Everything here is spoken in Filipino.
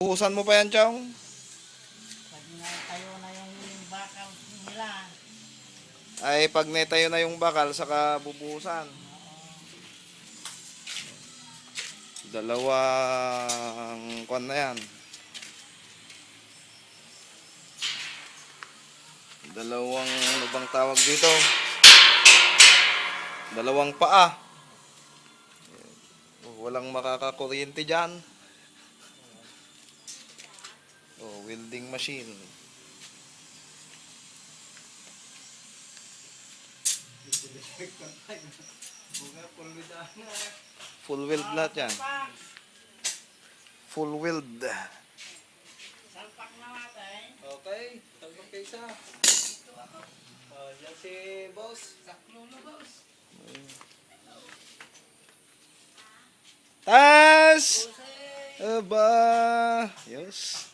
Buhusan mo pa yan, Chong? Pag tayo na yung bakal nila. Ay, pag netayo na yung bakal, saka bubuhusan. Dalawang kwan na yan. Dalawang, ano bang tawag dito? Dalawang paa. Walang makakakuryente dyan. Oh, welding machine. Full weld lahat yan. Full weld. Salpak na natin. Okay, talbog kayo isa. Yan si boss. Saklulo boss. Tas! Aba! Yes.